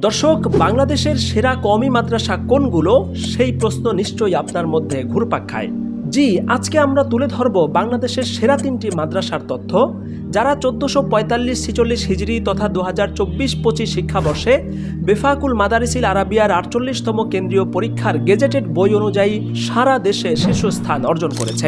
দর্শক, বাংলাদেশের সেরা কওমি মাদ্রাসা কোনগুলো, সেই প্রশ্ন নিশ্চয়ই আপনার মধ্যে ঘুরপাক খায়। জি, আজকে আমরা তুলে ধরব বাংলাদেশের সেরা 3টি মাদ্রাসার তথ্য, যারা 1445-46 হিজরি তথা 2024-25 শিক্ষাবর্ষে বেফাকুল মাদারিসিল আরাবিয়ার 48তম কেন্দ্রীয় পরীক্ষার গেজেটেড বই অনুযায়ী সারা দেশে শীর্ষস্থান অর্জন করেছে।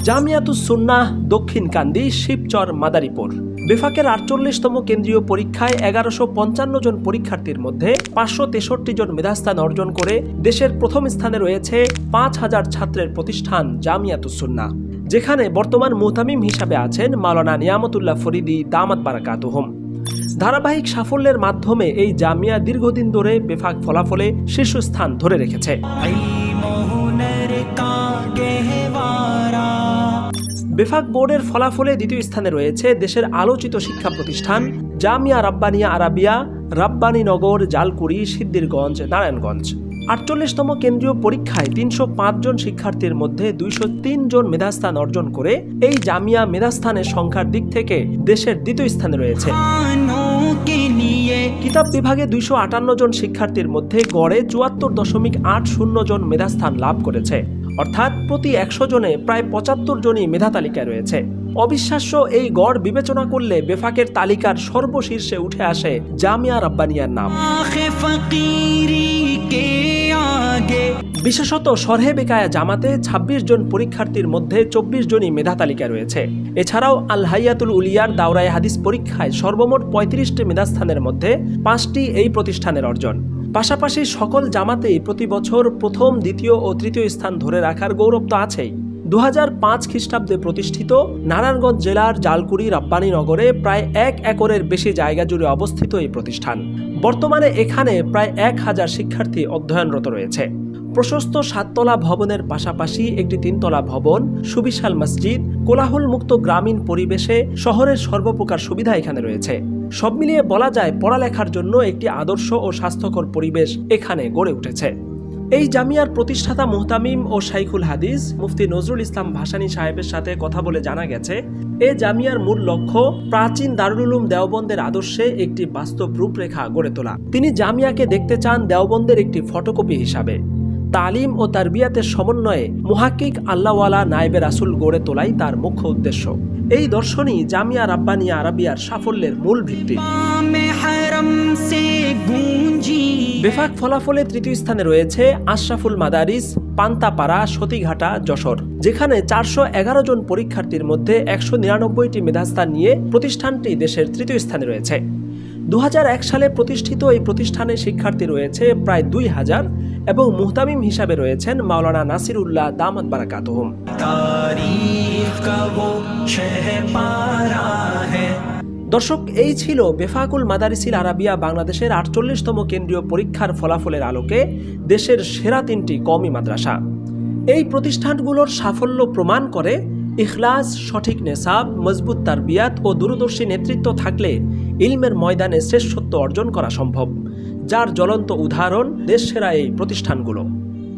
জামিয়াতুস সুন্নাহ দক্ষিণকান্দি, শিবচর, মাদারীপুর। বেফাকের 48তম কেন্দ্রীয় পরীক্ষায় 1155 জন পরীক্ষার্থীর মধ্যে 563 জন মেধাস্থান অর্জন করে দেশের প্রথম স্থানে রয়েছে 5000 ছাত্রের প্রতিষ্ঠান জামিয়াতুস সুন্নাহ, যেখানে বর্তমান মুহতামিম হিসাবে আছেন মাওলানা নিয়ামতুল্লাহ ফরিদি দামাত বারাকাতুহুম। ধারাবাহিক সাফল্যের মাধ্যমে এই জামিয়া দীর্ঘদিন ধরে বেফাক ফলাফলে শীর্ষস্থান ধরে রেখেছে। বেফাক বোর্ডের ফলাফলে দ্বিতীয় স্থানে রয়েছে দেশের আলোচিত শিক্ষা প্রতিষ্ঠান জামিয়া রাব্বানিয়া আরাবিয়া, রাব্বানীনগর, জালকুড়ি, সিদ্দিরগঞ্জ, নারায়ণগঞ্জ। 48তম কেন্দ্রীয় পরীক্ষায় 305 জন শিক্ষার্থীর মধ্যে 203 জন মেধাস্থান অর্জন করে এই জামিয়া মেধাস্থানের সংখ্যার দিক থেকে দেশের দ্বিতীয় স্থানে রয়েছে। কিতাব বিভাগে 258 জন শিক্ষার্থীর মধ্যে গড়ে 74.80 জন মেধাস্থান লাভ করেছে, অর্থাৎ প্রতি 100 জনে প্রায় 75 জনই মেধা তালিকায় রয়েছে। অবিশ্বাস্য এই গড় বিবেচনা করলে বেফাকের তালিকার সর্বশীর্ষে উঠে আসে জামিয়া রাব্বানিয়ার নাম। বিশেষত শরহে বেকায়া জামাতে 26 জন পরীক্ষার্থীর মধ্যে 24 জনই মেধা তালিকায় রয়েছে। এছাড়াও আল হাইয়াতুল উলিয়ার দাওরায়ে হাদিস পরীক্ষায় সর্বমোট 35টি মেধাস্থানের মধ্যে 5টি এই প্রতিষ্ঠানের অর্জন। পাশাপাশি সকল জামাতেই প্রতি বছর প্রথম, দ্বিতীয় ও তৃতীয় স্থান ধরে রাখার গৌরব তো আছেই। 2005 খ্রিস্টাব্দে প্রতিষ্ঠিত নারায়ণগঞ্জ জেলার জালকুড়ি রাব্বানীনগরে প্রায় 1 একরের বেশি জায়গা জুড়ে অবস্থিত এই প্রতিষ্ঠান। বর্তমানে এখানে প্রায় 1000 শিক্ষার্থী অধ্যয়নরত রয়েছে। প্রশস্ত 7 তলা ভবনের পাশাপাশি একটি 3 তলা ভবন, সুবিশাল মসজিদ, কোলাহল মুক্ত গ্রামীণ পরিবেশে শহরের সর্বপ্রকার সুবিধা এখানে রয়েছে। সব মিলিয়ে বলা যায় পড়ালেখার জন্য একটি আদর্শ ও স্বাস্থ্যকর পরিবেশ এখানে গড়ে উঠেছে। এই জামিয়ার প্রতিষ্ঠাতা মুহতামিম ও শাইখুল হাদিস মুফতি নজরুল ইসলাম ভাসানী সাহেবের সাথে কথা বলে জানা গেছে, এ জামিয়ার মূল লক্ষ্য প্রাচীন দারুল উলুম দেওবন্দের আদর্শে একটি বাস্তব রূপরেখা গড়ে তোলা। তিনি জামিয়াকে দেখতে চান দেওবন্দের একটি ফটোকপি হিসাবে। তালিম ও তারবিয়াতের সমন্বয়ে মুহাক্কিক আল্লাহওয়ালা নায়েবে রাসূল গড়ে তোলাই তার মুখ্য উদ্দেশ্য। এই দর্শনই জামিয়া রাব্বানিয়া আরাবিয়ার সাফল্যের মূল ভিত্তি। বেফাক ফলাফলে তৃতীয় স্থানে রয়েছে আশরাফুল মাদারিস, পান্তাপাড়া, সতীঘাটা, যশোর, যেখানে 411 জন পরীক্ষার্থীর মধ্যে 199টি মেধাস্থান নিয়ে প্রতিষ্ঠানটি দেশের তৃতীয় স্থানে রয়েছে। 2001 সালে প্রতিষ্ঠিত এই প্রতিষ্ঠানে শিক্ষার্থী রয়েছে প্রায় 2000 এবং মুহতামিম হিসাবে রয়েছেন মাওলানা নাসিরুল্লাহ দামাত বারাকাতুহুম। দর্শক, এই ছিল বেফাকুল মাদারিসিল আরাবিয়া বাংলাদেশের 48তম কেন্দ্রীয় পরীক্ষার ফলাফলের আলোকে দেশের সেরা 3টি কওমি মাদ্রাসা। এই প্রতিষ্ঠানগুলোর সাফল্য প্রমাণ করে ইখলাস, সঠিক নেসাব, মজবুত তারবিয়াত ও দূরদর্শী নেতৃত্ব থাকলে ইলমের ময়দানে শ্রেষ্ঠত্ব অর্জন করা সম্ভব, যার জ্বলন্ত উদাহরণ দেশসেরা এই প্রতিষ্ঠানগুলো।